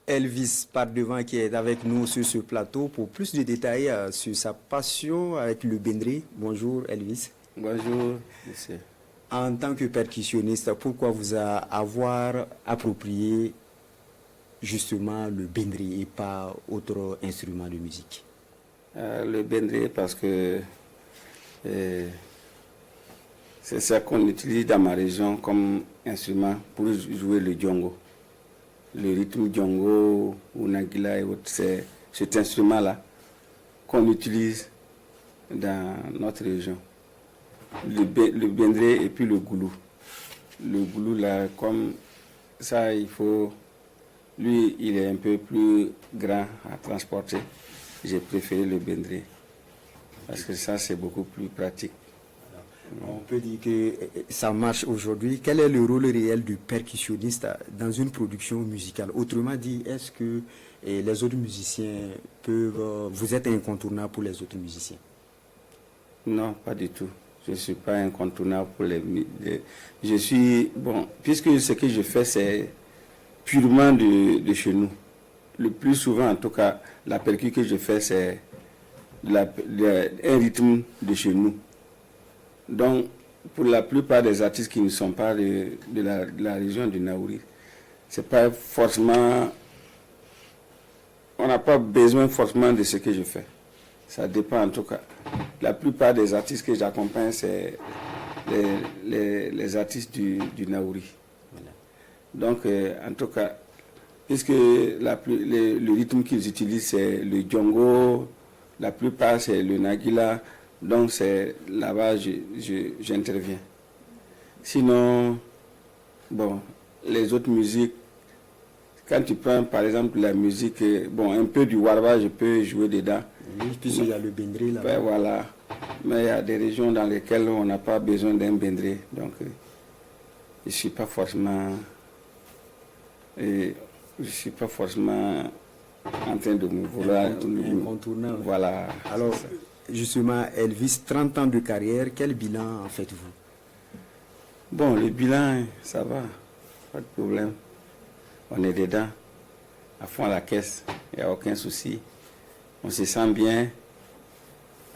Elvis Pardevant qui est avec nous sur ce plateau pour plus de détails sur sa passion avec le bendré. Bonjour Elvis. Bonjour monsieur. En tant que percussionniste, pourquoi vous avoir approprié justement le bendré et pas autre instrument de musique? Le bendré parce que c'est ça qu'on utilise dans ma région comme instrument pour jouer le djongo. Le rythme djongo ou nagila et autres, c'est cet instrument-là qu'on utilise dans notre région. Le bendré et puis le goulou. Le goulou, là, comme ça, il faut... Lui, il est un peu plus grand à transporter. J'ai préféré le bendré parce que ça, c'est beaucoup plus pratique. On peut dire que ça marche aujourd'hui. Quel est le rôle réel du percussionniste dans une production musicale? Autrement dit, est-ce que les autres musiciens peuvent... Vous êtes incontournable pour les autres musiciens? Non, pas du tout. Je ne suis pas incontournable pour les... Je suis... Bon, puisque ce que je fais, c'est purement de chez nous. Le plus souvent, en tout cas, la percu que je fais, c'est un rythme de chez nous. Donc, pour la plupart des artistes qui ne sont pas de la région du Naouri, c'est pas forcément... On n'a pas besoin forcément de ce que je fais. Ça dépend en tout cas. La plupart des artistes que j'accompagne, c'est les artistes du Naouri. Voilà. Donc, en tout cas, puisque le rythme qu'ils utilisent, c'est le djongo, la plupart, c'est le nagila. Donc, c'est là-bas j'interviens. Sinon, bon, les autres musiques, quand tu prends par exemple la musique, bon, un peu du warba, je peux jouer dedans. Oui, puisqu'il y a le bendré là-bas. Ben, voilà. Mais il y a des régions dans lesquelles on n'a pas besoin d'un bendré. Donc, je ne suis pas forcément... en train de me vouloir... Incontournable. Voilà. Alors, justement, Elvis, 30 ans de carrière, quel bilan en faites-vous? Bon, le bilan, ça va, pas de problème. On est dedans, à fond à la caisse, il n'y a aucun souci. On se sent bien,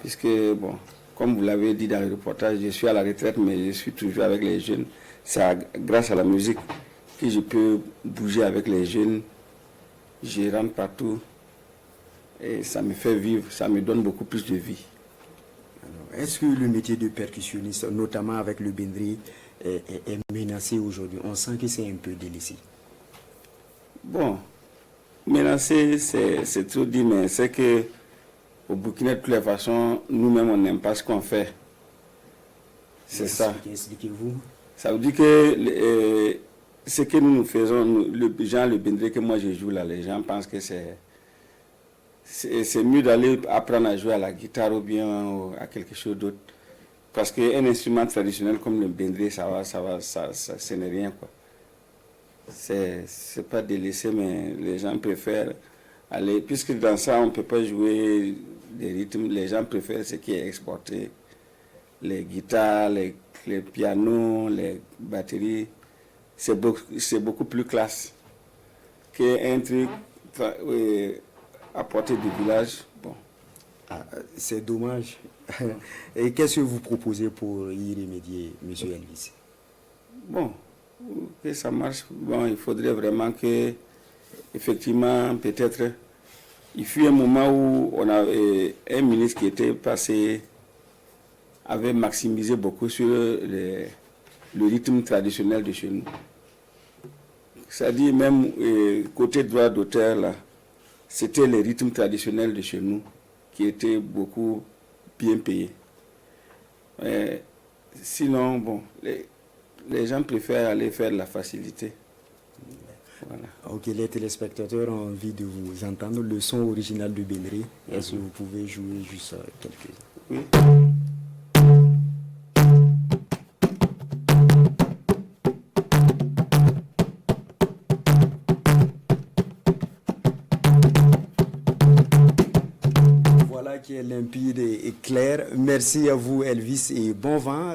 puisque, bon, comme vous l'avez dit dans le reportage, je suis à la retraite, mais je suis toujours avec les jeunes. C'est grâce à la musique que je peux bouger avec les jeunes. Je rentre partout. Et ça me fait vivre, ça me donne beaucoup plus de vie. Est-ce que le métier de percussionniste, notamment avec le bendré, est menacé aujourd'hui? On sent que c'est un peu délaissé. Bon, menacé, c'est trop dit, mais c'est que au Burkina, de toutes les façons, nous-mêmes, on n'aime pas ce qu'on fait. C'est ça. Expliquez-vous. Ça veut dire que ce que nous faisons, le bendré que moi je joue là, les gens pensent que c'est mieux d'aller apprendre à jouer à la guitare ou bien à quelque chose d'autre. Parce qu'un instrument traditionnel comme le bendré, ce n'est rien, quoi. C'est pas délaissé, mais les gens préfèrent aller... Puisque dans ça, on ne peut pas jouer des rythmes, les gens préfèrent ce qui est exporté. Les guitares, les pianos, les batteries. C'est beaucoup plus classe qu'un truc... à portée du village. Bon. Ah, c'est dommage. Et qu'est-ce que vous proposez pour y remédier, M. Elvis? Bon, que ça marche. Bon, il faudrait vraiment que, effectivement, peut-être, il fut un moment où on avait un ministre qui était passé, avait maximisé beaucoup sur le rythme traditionnel de chez nous. C'est-à-dire même côté droit d'auteur, là, c'était les rythmes traditionnels de chez nous qui étaient beaucoup bien payés. Sinon, bon, les gens préfèrent aller faire de la facilité. Voilà. Ok, les téléspectateurs ont envie de vous entendre. Le son original de bendré, est-ce que vous pouvez jouer juste quelques-uns? Oui. Qui est limpide et clair. Merci à vous Elvis et bon vent.